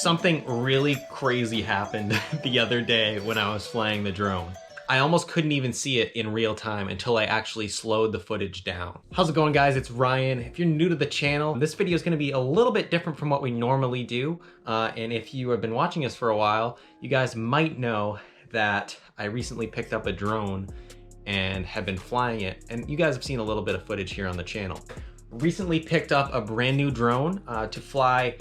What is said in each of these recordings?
Something really crazy happened the other day when I was flying the drone. I almost couldn't even see it in real time until I actually slowed the footage down. How's it going, guys? It's Ryan. If you're new to the channel, this video is going to be a little bit different from what we normally do. And if you have been watching us for a while, you guys might know that I recently picked up a drone and have been flying it. And you guys have seen a little bit of footage here on the channel. Recently picked up a brand new drone to fly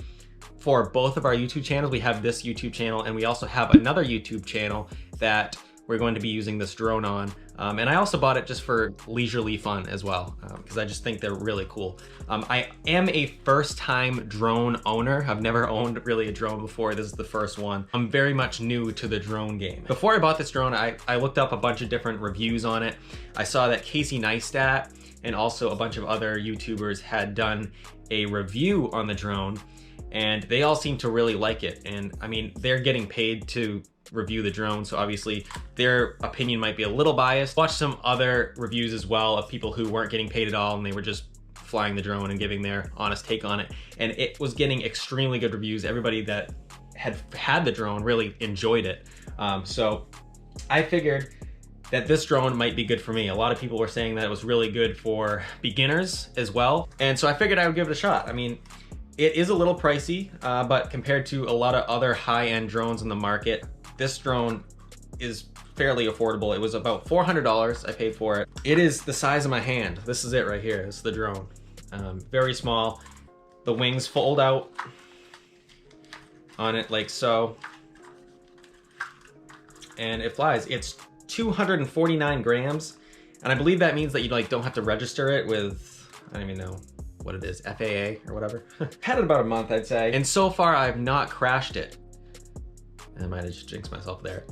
for both of our YouTube channels. We have this YouTube channel and we also have another YouTube channel that we're going to be using this drone on. And I also bought it just for leisurely fun as well, because I just think they're really cool. I am a first-time drone owner. I've never owned really a drone before. This is the first one. I'm very much new to the drone game. Before I bought this drone, I looked up a bunch of different reviews on it. I saw that Casey Neistat and also a bunch of other YouTubers had done a review on the drone, and they all seem to really like it. And I mean, they're getting paid to review the drone, so obviously their opinion might be a little biased. Watched some other reviews as well of people who weren't getting paid at all and they were just flying the drone and giving their honest take on it, and it was getting extremely good reviews. Everybody that had the drone really enjoyed it. So I figured that this drone might be good for me. A lot of people were saying that it was really good for beginners as well, and so I figured I would give it a shot. I mean, it is a little pricey, but compared to a lot of other high-end drones in the market, this drone is fairly affordable. It was about $400 I paid for it. It is the size of my hand. This is it right here. This is the drone. Very small. The wings fold out on it like so. And it flies. It's 249 grams. And I believe that means that you don't have to register it with, I don't even know what it is, FAA or whatever. Had it about a month, I'd say. And so far I've not crashed it. I might have just jinxed myself there.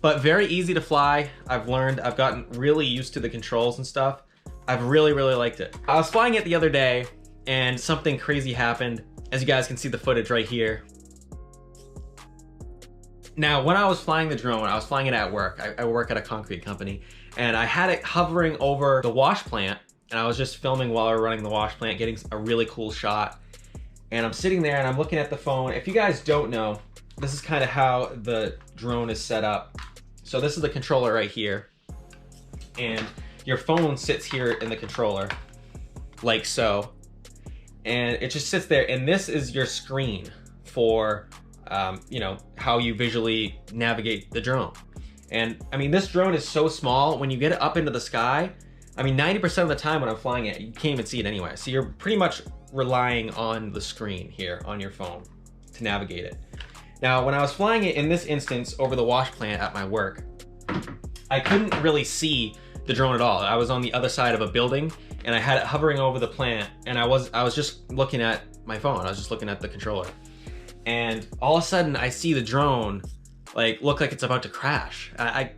But very easy to fly. I've learned, I've gotten really used to the controls and stuff. I've really liked it. I was flying it the other day and something crazy happened. As you guys can see the footage right here. Now, when I was flying the drone, I was flying it at work. I work at a concrete company, and I had it hovering over the wash plant, and I was just filming while we were running the wash plant, getting a really cool shot. And I'm sitting there and I'm looking at the phone. If you guys don't know, this is kind of how the drone is set up. So this is the controller right here. And your phone sits here in the controller, like so. And it just sits there, and this is your screen for, you know, how you visually navigate the drone. And I mean, this drone is so small, when you get it up into the sky, I mean, 90% of the time when I'm flying it, you can't even see it anyway. So you're pretty much relying on the screen here on your phone to navigate it. Now, when I was flying it in this instance over the wash plant at my work, I couldn't really see the drone at all. I was on the other side of a building and I had it hovering over the plant, and I was just looking at my phone. I was just looking at the controller. And all of a sudden I see the drone look like it's about to crash. I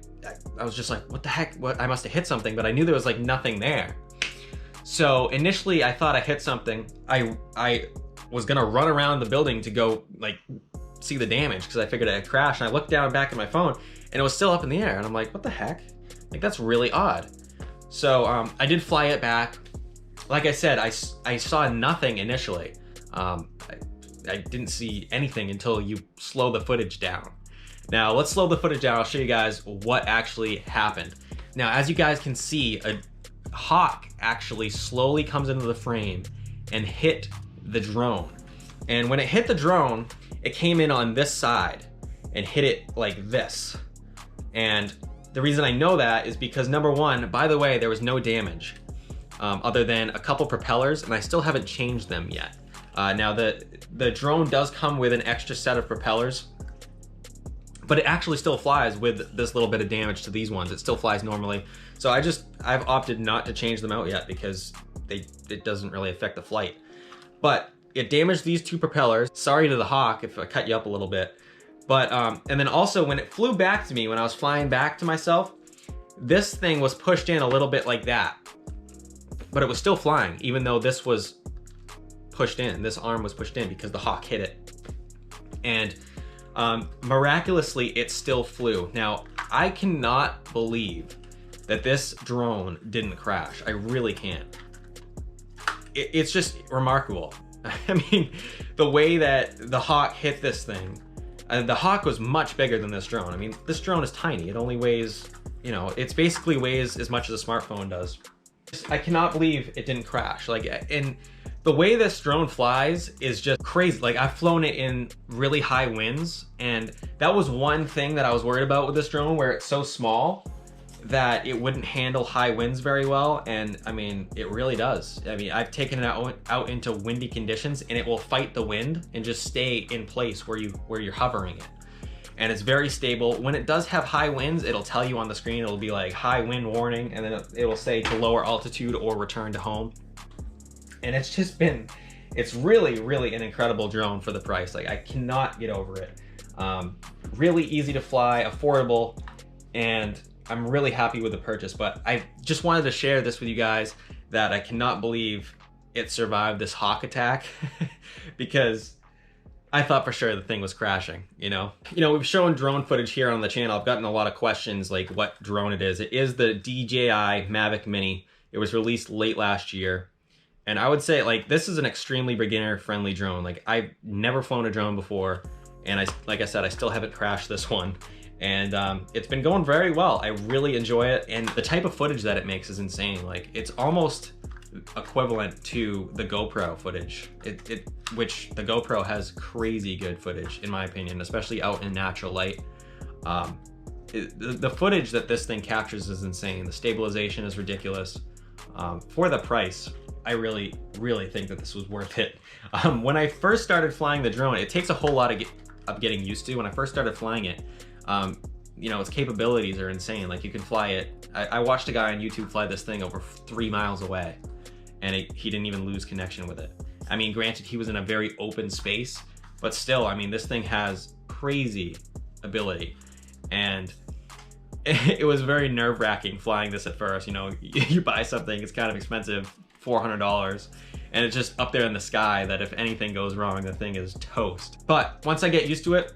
was just like, what the heck? What? I must have hit something, but I knew there was nothing there. So initially I thought I hit something. I was gonna run around the building to go see the damage because I figured it had crashed, and I looked down back at my phone and it was still up in the air, and I'm like, what the heck? That's really odd. So I did fly it back. Like I said, I saw nothing initially. I didn't see anything until you slow the footage down. Now let's slow the footage down. I'll show you guys what actually happened. Now, as you guys can see, a hawk actually slowly comes into the frame and hit the drone. And when it hit the drone, it came in on this side and hit it like this. And the reason I know that is because, number one, by the way, there was no damage other than a couple propellers, and I still haven't changed them yet. Now the drone does come with an extra set of propellers, but it actually still flies with this little bit of damage to these ones. It still flies normally. So I've opted not to change them out yet because it doesn't really affect the flight. But it damaged these two propellers. Sorry to the hawk if I cut you up a little bit. But, and then also when it flew back to me, when I was flying back to myself, this thing was pushed in a little bit like that. But it was still flying, even though this was pushed in. This arm was pushed in because the hawk hit it. And miraculously, it still flew. Now, I cannot believe that this drone didn't crash. I really can't. It's just remarkable. I mean, the way that the Hawk hit this thing, the Hawk was much bigger than this drone. I mean, this drone is tiny. It only weighs, you know, it's basically weighs as much as a smartphone does. I cannot believe it didn't crash. Like, and the way this drone flies is just crazy. Like, I've flown it in really high winds, and that was one thing that I was worried about with this drone, where it's so small that it wouldn't handle high winds very well. And I mean, it really does. I mean, I've taken it out into windy conditions, and it will fight the wind and just stay in place where you're hovering it. And it's very stable. When it does have high winds, it'll tell you on the screen, it'll be like high wind warning, and then it'll say to lower altitude or return to home. And it's just been, it's really, really an incredible drone for the price. Like, I cannot get over it. Really easy to fly, affordable, and I'm really happy with the purchase. But I just wanted to share this with you guys, that I cannot believe it survived this Hawk attack because I thought for sure the thing was crashing, you know? We've shown drone footage here on the channel. I've gotten a lot of questions like what drone it is. It is the DJI Mavic Mini. It was released late last year. And I would say, like, this is an extremely beginner-friendly drone. Like, I've never flown a drone before, and like I said, I still haven't crashed this one. And it's been going very well. I really enjoy it, and the type of footage that it makes is insane. Like, it's almost equivalent to the GoPro footage, which the GoPro has crazy good footage, in my opinion, especially out in natural light. The footage that this thing captures is insane. The stabilization is ridiculous. For the price, I really, really think that this was worth it. When I first started flying the drone, it takes a whole lot of getting used to. When I first started flying it, you know, its capabilities are insane. Like, you can fly it. I watched a guy on YouTube fly this thing over 3 miles away, and he didn't even lose connection with it. I mean, granted, he was in a very open space, but still, I mean, this thing has crazy ability. And it was very nerve-wracking flying this at first. You know, you buy something, it's kind of expensive, $400, and it's just up there in the sky that if anything goes wrong, the thing is toast. But once I get used to it,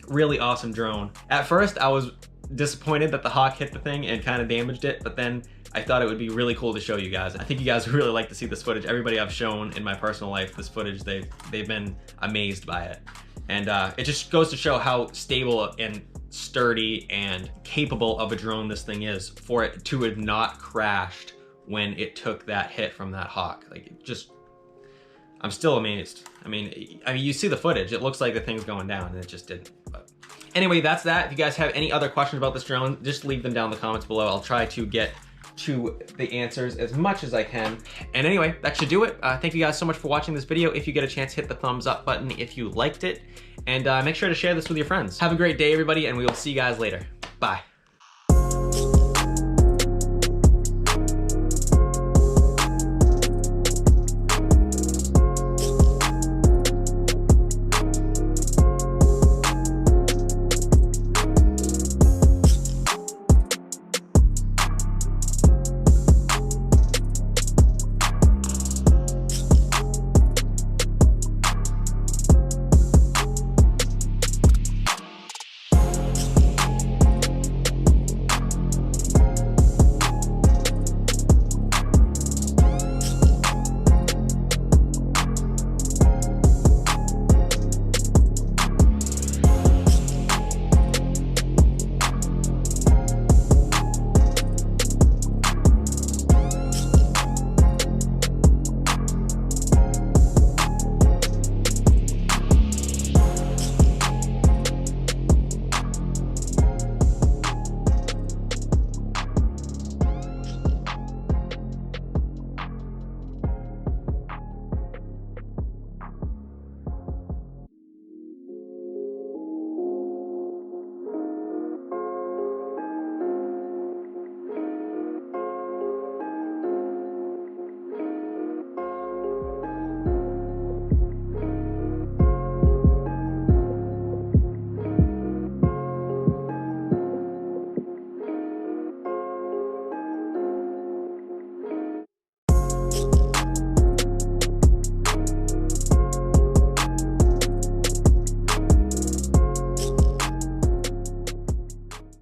really awesome drone. At first, I was disappointed that the Hawk hit the thing and kind of damaged it, but then I thought it would be really cool to show you guys. I think you guys would really like to see this footage. Everybody I've shown in my personal life this footage, they've been amazed by it. And it just goes to show how stable and sturdy and capable of a drone this thing is, for it to have not crashed when it took that hit from that Hawk. Like, it just, I'm still amazed. I mean, you see the footage, it looks like the thing's going down, and it just didn't. But anyway, that's that. If you guys have any other questions about this drone, just leave them down in the comments below. I'll try to get to the answers as much as I can. And anyway, that should do it. Thank you guys so much for watching this video. If you get a chance, hit the thumbs up button if you liked it, and make sure to share this with your friends. Have a great day, everybody, and we will see you guys later. Bye.